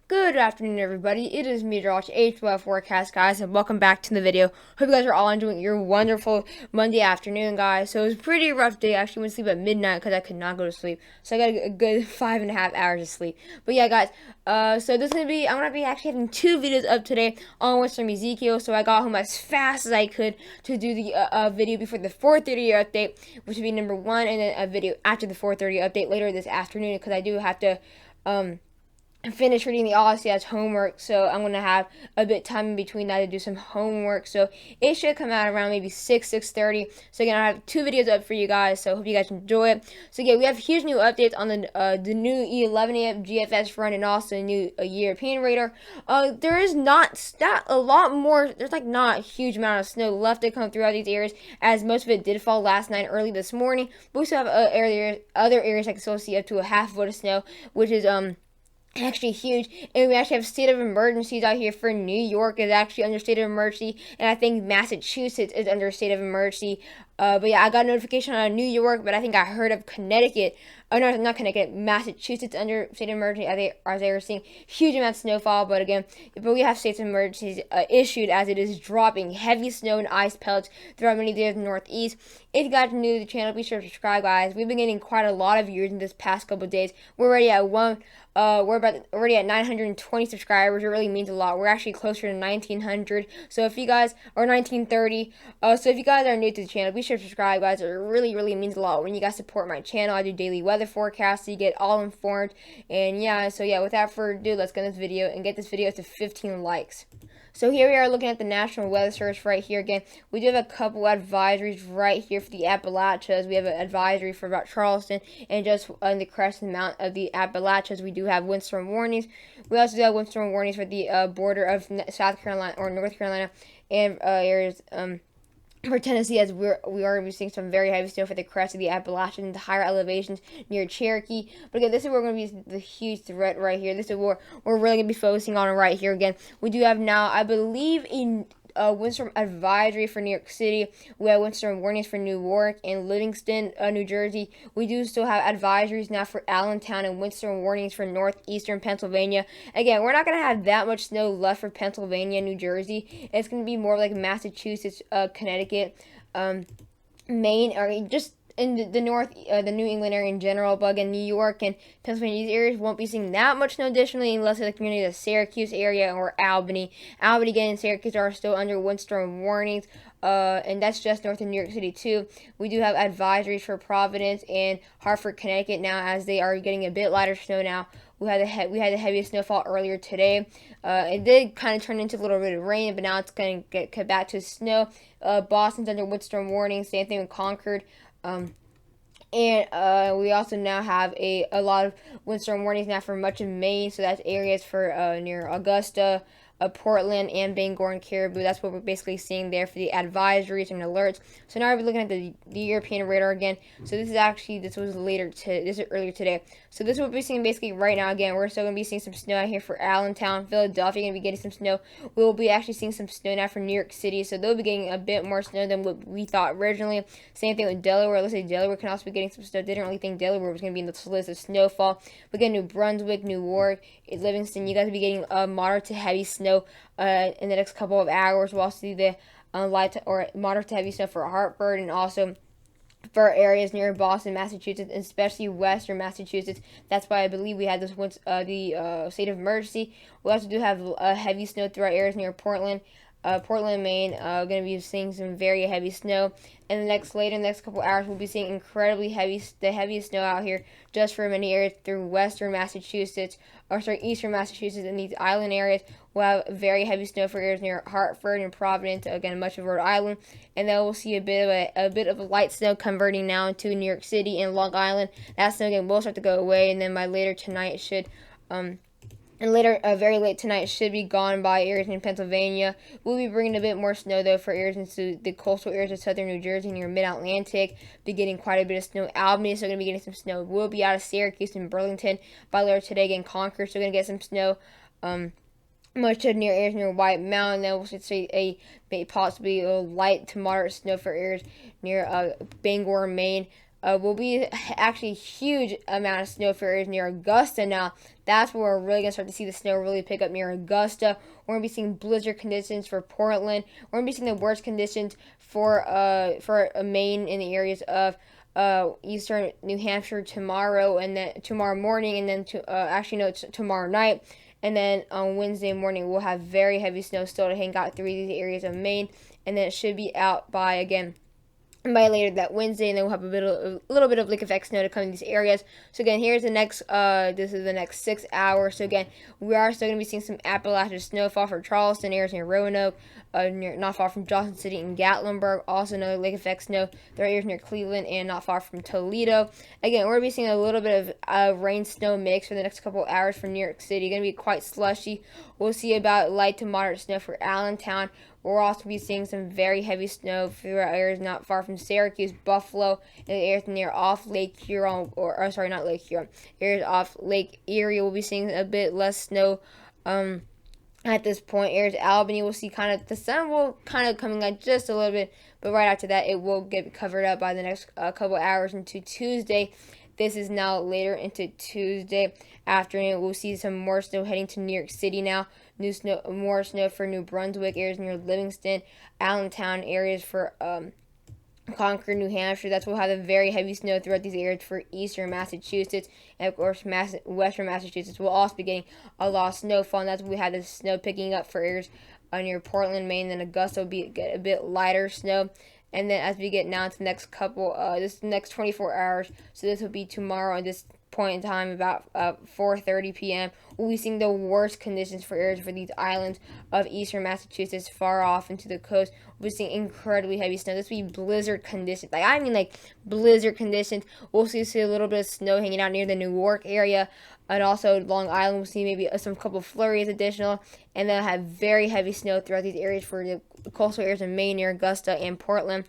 Good afternoon, everybody. It is me, Josh, H12 Forecast, guys, and welcome back to the video. Hope you guys are all enjoying your wonderful Monday afternoon, guys. So it was a pretty rough day. I actually went to sleep at midnight because I could not go to sleep. So I got a good 5.5 hours of sleep. But yeah, guys, so this is going to be, I'm going to be actually having two videos up today on what's from Ezekiel. So I got home as fast as I could to do the video before the 4:30 update, which would be number one, and then a video after the 4:30 update later this afternoon because I do have to, finish reading the Odyssey as homework, so I'm gonna have a bit of time in between that to do some homework. So it should come out around maybe 6:30. So again, I have two videos up for you guys, so hope you guys enjoy it. So again, we have huge new updates on the new E11 GFS front and also a new European radar. There is not a lot more. There's like not a huge amount of snow left to come throughout these areas, as most of it did fall last night, early this morning. But we still have other areas I can still see up to a half foot of snow, which is actually huge. And we actually have state of emergencies out here for New York is actually under state of emergency, and I think Massachusetts is under state of emergency. But yeah, I got a notification on New York, but I think I heard of Connecticut. Oh no, not Connecticut, Massachusetts under state of emergency as they were seeing huge amounts of snowfall. But we have states of emergencies issued as it is dropping heavy snow and ice pellets throughout many areas of the Northeast. If you guys are new to the channel, be sure to subscribe, guys. We've been getting quite a lot of viewers in this past couple of days. We're already at already at 920 subscribers. It really means a lot. We're actually closer to 1900. So if you guys are 1930, so if you guys are new to the channel, be sure to subscribe, guys. It really means a lot when you guys support my channel. I do daily weather forecasts, so you get all informed. And yeah, so yeah, without further ado, let's get this video and get this video to 15 likes. So here we are looking at the National Weather Service right here again. We do have a couple advisories right here for the Appalachians. We have an advisory for about Charleston, and just on the crescent mount of the Appalachians, we do have windstorm warnings. We also do have windstorm warnings for the border of South Carolina or North Carolina and areas for Tennessee, as we are going to be seeing some very heavy snow for the crest of the Appalachians, the higher elevations near Cherokee. But again, this is where we're going to be the huge threat right here. This is where we're really going to be focusing on right here. Again, we do have now, I believe, in windstorm advisory for New York City. We have windstorm warnings for Newark and Livingston, New Jersey. We do still have advisories now for Allentown and windstorm warnings for northeastern Pennsylvania. Again, we're not going to have that much snow left for Pennsylvania and New Jersey. It's going to be more like Massachusetts, Connecticut, Maine, or just in the north, the New England area in general. But again, New York and Pennsylvania, these areas won't be seeing that much snow additionally, unless it's the community of the Syracuse area or Albany. Albany, again, and Syracuse are still under windstorm warnings. And that's just north of New York City too. We do have advisories for Providence and Hartford, Connecticut now, as they are getting a bit lighter snow now. We had the heaviest snowfall earlier today. It did kind of turn into a little bit of rain, but now it's going to get back to snow. Boston's under windstorm warning. Same thing with Concord. And we also now have a lot of windstorm warnings now for much of Maine. So that's areas for near Augusta, Portland, and Bangor and Caribou. That's what we're basically seeing there for the advisories and alerts. So now we're looking at the European radar again. So this was earlier today. So this is what we're seeing basically right now. Again, we're still going to be seeing some snow out here for Allentown, Philadelphia, going to be getting some snow. We will be actually seeing some snow now for New York City. So they'll be getting a bit more snow than what we thought originally. Same thing with Delaware. Let's say Delaware can also be getting some snow. Didn't really think Delaware was going to be in the list of snowfall. But again, New Brunswick, Newark, Livingston, you guys will be getting moderate to heavy snow in the next couple of hours. We'll also see the light or moderate to heavy snow for Hartford, and also for areas near Boston, Massachusetts, and especially western Massachusetts. That's why I believe we had this state of emergency. We also do have heavy snow throughout areas near Portland, Maine. Going to be seeing some very heavy snow. And later in the next couple hours, we'll be seeing incredibly the heaviest snow out here just for many areas through eastern Massachusetts, and these island areas. We'll have very heavy snow for areas near Hartford and Providence, again, much of Rhode Island. And then we'll see a bit of a light snow converting now into New York City and Long Island. That snow again will start to go away, and then by later tonight it should very late tonight, should be gone by areas in Pennsylvania. We'll be bringing a bit more snow, though, for areas into the coastal areas of southern New Jersey near mid-Atlantic. Be getting quite a bit of snow. Albany is still going to be getting some snow. We'll be out of Syracuse and Burlington by later today. Again, Concord still going to get some snow. Much of near areas near White Mountain. Then we'll see possibly a light to moderate snow for areas near Bangor, Maine. will be actually a huge amount of snow for areas near Augusta now. That's where we're really going to start to see the snow really pick up near Augusta. We're going to be seeing blizzard conditions for Portland. We're going to be seeing the worst conditions for Maine in the areas of eastern New Hampshire tomorrow, and then tomorrow morning, and then it's tomorrow night. And then on Wednesday morning, we'll have very heavy snow still to hang out through these areas of Maine. And then it should be out by later that Wednesday, and then we'll have a little bit of lake effect snow to come in these areas. So again, here's the next this is the next 6 hours. So again, we are still going to be seeing some Appalachian snowfall for Charleston, areas near Roanoke, not far from Johnson City and Gatlinburg. Also another lake effect snow. There are areas near Cleveland and not far from Toledo. Again, we're going to be seeing a little bit of rain snow mix for the next couple hours for New York City. Going to be quite slushy. We'll see about light to moderate snow for Allentown. We'll also be seeing some very heavy snow throughout areas not far from Syracuse, Buffalo, and the areas near off Lake Huron, not Lake Huron, areas off Lake Erie. We'll be seeing a bit less snow at this point. Areas Albany, we'll see the sun will coming out just a little bit, but right after that, it will get covered up by the next couple hours into Tuesday. This is now later into Tuesday afternoon. We'll see some more snow heading to New York City now. More snow for New Brunswick, areas near Livingston, Allentown, areas for Concord, New Hampshire. That's where we'll have the very heavy snow throughout these areas for eastern Massachusetts, and of course western Massachusetts will also be getting a lot of snowfall, and that's where we have the snow picking up for areas near Portland, Maine. Then Augusta will get a bit lighter snow. And then as we get now to the next this next 24 hours, so this will be tomorrow at this point in time, about 4:30 p.m. We'll be seeing the worst conditions for areas for these islands of eastern Massachusetts, far off into the coast. We'll be seeing incredibly heavy snow. This will be blizzard conditions. Blizzard conditions. We'll see a little bit of snow hanging out near the Newark area. And also Long Island, we'll see maybe some couple flurries additional. And then have very heavy snow throughout these areas for the coastal areas of Maine, near Augusta, and Portland.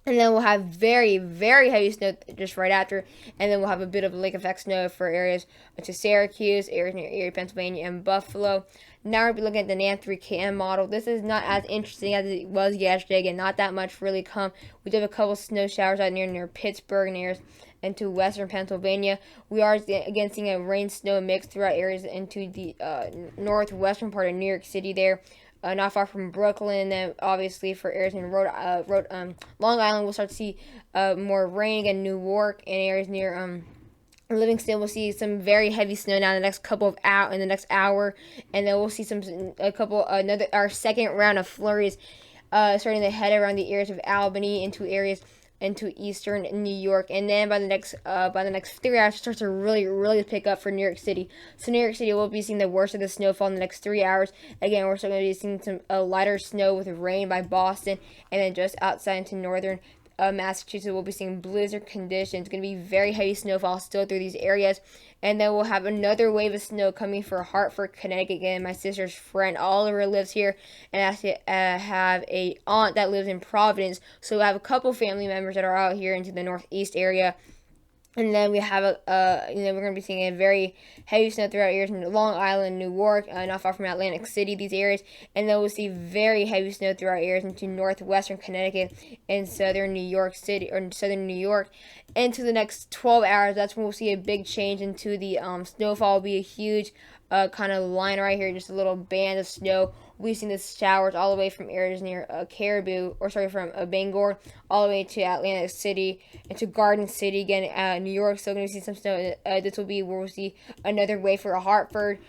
And then we'll have very, very heavy snow just right after. And then we'll have a bit of lake effect snow for areas to Syracuse, areas near Erie, Pennsylvania, and Buffalo. Now we'll be looking at the NAM 3KM model. This is not as interesting as it was yesterday. Again, not that much really come. We do have a couple snow showers out near Pittsburgh and areas into western Pennsylvania. We are again seeing a rain snow mix throughout areas into the northwestern part of New York City there. Not far from Brooklyn, and then obviously for areas in Long Island, we'll start to see more rain again. Newark and areas near Livingston, we'll see some very heavy snow now in the next hour, and then we'll see our second round of flurries starting to head around the areas of Albany into eastern New York, and then by the next 3 hours, it starts to really pick up for New York City. So New York City will be seeing the worst of the snowfall in the next 3 hours. Again, we're still going to be seeing some lighter snow with rain by Boston, and then just outside into northern Massachusetts, we'll be seeing blizzard conditions. It's going to be very heavy snowfall still through these areas. And then we'll have another wave of snow coming for Hartford, Connecticut. Again, my sister's friend Oliver lives here, and I actually have a aunt that lives in Providence. So we have a couple family members that are out here into the northeast area. And then we have we're going to be seeing a very heavy snow throughout areas in Long Island, Newark, not far from Atlantic City, these areas. And then we'll see very heavy snow throughout areas into northwestern Connecticut and southern New York City, or southern New York. Into the next 12 hours, that's when we'll see a big change into the snowfall. Will be a huge kind of line right here, just a little band of snow. We've seen the showers all the way from areas near from Bangor, all the way to Atlantic City and to Garden City. Again, New York, still going to see some snow. This will be where we'll see another wave for Hartford.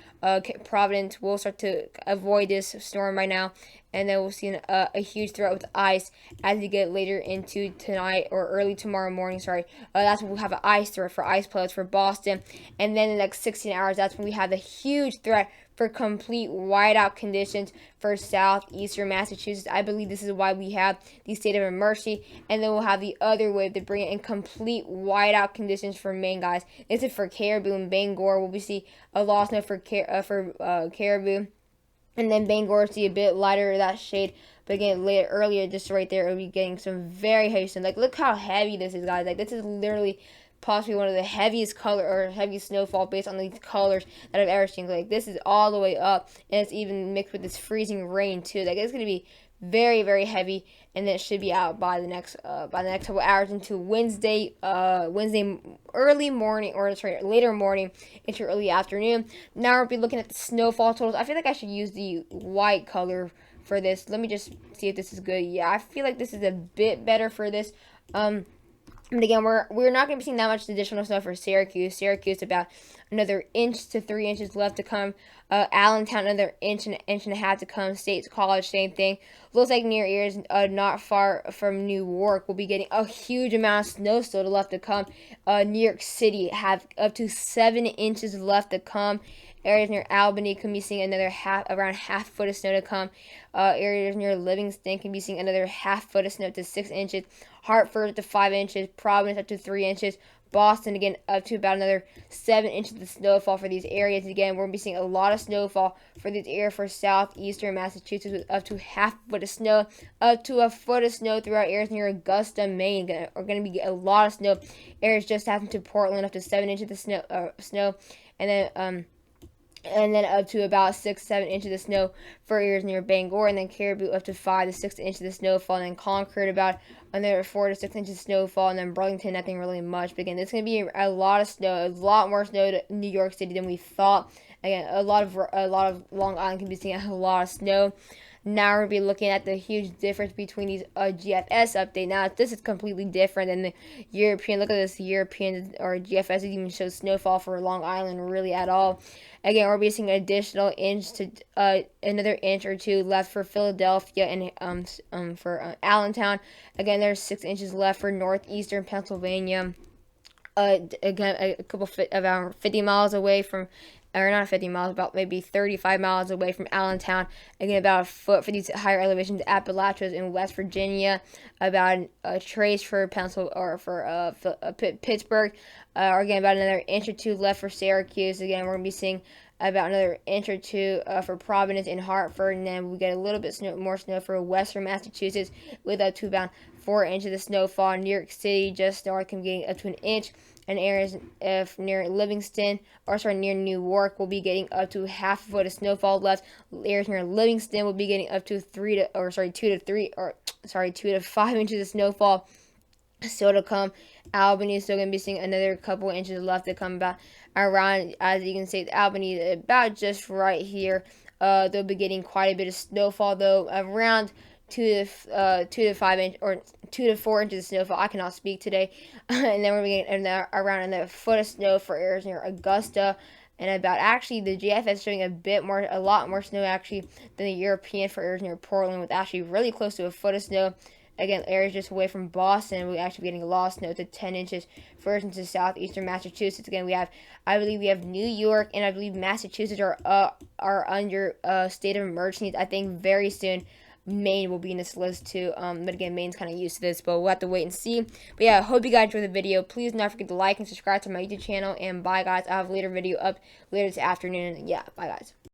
Providence will start to avoid this storm right now. And then we'll see a huge threat with ice as we get later into tonight or early tomorrow morning. That's when we'll have an ice threat for ice pilots for Boston. And then in the next 16 hours, that's when we have the huge threat for complete whiteout conditions for southeastern Massachusetts. I believe this is why we have the state of emergency. And then we'll have the other wave to bring it in complete whiteout conditions for Maine, guys. This is for Caribou and Bangor. We'll see a lot of snow for Caribou. And then Bangor, see a bit lighter that shade. But again, earlier, just right there, we'll be getting some very heavy snow. Look how heavy this is, guys. This is literally possibly one of the heaviest heaviest snowfall based on these colors that I've ever seen. This is all the way up, and it's even mixed with this freezing rain too. It's going to be very, very heavy, and then it should be out by the next couple hours into Wednesday early morning, or sorry, later morning into early afternoon. Now we'll be looking at the snowfall totals. I feel like I should use the white color for this. Let me just see if this is good. Yeah, I feel like this is a bit better for this. But again, we're not going to be seeing that much additional snow for Syracuse. Syracuse about another inch to 3 inches left to come. Allentown another inch and an inch and a half to come. State College, same thing. Looks like near ears, not far from New York, will be getting a huge amount of snow still left to come. New York City have up to 7 inches left to come. Areas near Albany can be seeing another around half foot of snow to come. Areas near Livingston can be seeing another half foot of snow to 6 inches. Hartford up to 5 inches. Providence up to 3 inches. Boston again up to about another 7 inches of snowfall for these areas. Again, we're going to be seeing a lot of snowfall for these areas for southeastern Massachusetts with up to half a foot of snow, up to a foot of snow throughout areas near Augusta, Maine. Are going to be a lot of snow. Areas just happened to Portland up to 7 inches of snow, and then up to about 6-7 inches of snow for areas near Bangor, and then Caribou up to 5 to 6 inches of snowfall, and then Concord about another 4 to 6 inches of snowfall, and then Burlington nothing really much. But again, this is going to be a lot of snow, a lot more snow to New York City than we thought. Again, a lot of Long Island can be seeing a lot of snow. Now we're going to be looking at the huge difference between these GFS update. Now this is completely different than the European. Look at this European or GFS. It even shows snowfall for Long Island really at all. Again, we're seeing an additional inch to another inch or two left for Philadelphia and for Allentown. Again, there's 6 inches left for northeastern Pennsylvania. Again, a couple about 50 miles away from, or not 50 miles, about maybe 35 miles away from Allentown. Again, about a foot for these higher elevations, Appalachians in West Virginia. About a trace for Pittsburgh. Again, about another inch or two left for Syracuse. Again, we're going to be seeing about another inch or two for Providence and Hartford, and then we get a little bit more snow for western Massachusetts with up to about 4 inches of snowfall. New York City just north can be getting up to an inch, and areas near Livingston, or sorry, near New York will be getting up to half a foot of snowfall left. Areas near Livingston will be getting up to 2 to 5 inches of snowfall still to come. Albany is still going to be seeing another couple inches left to come about around, as you can see, Albany about just right here. They'll be getting quite a bit of snowfall though, around 2 to 5 inch or 2 to 4 inches of snowfall. I cannot speak today. And then we're getting around another foot of snow for areas near Augusta. And about actually the GFS showing a lot more snow actually than the European for areas near Portland, with actually really close to a foot of snow. Again, areas just away from Boston, we're actually getting a lot of snow to 10 inches further into southeastern Massachusetts. Again, I believe we have New York, and I believe Massachusetts are under state of emergency. I think very soon Maine will be in this list too. But again, Maine's kind of used to this, but we'll have to wait and see. But yeah, I hope you guys enjoyed the video. Please do not forget to like and subscribe to my YouTube channel. And bye, guys. I'll have a later video up later this afternoon. Yeah, bye, guys.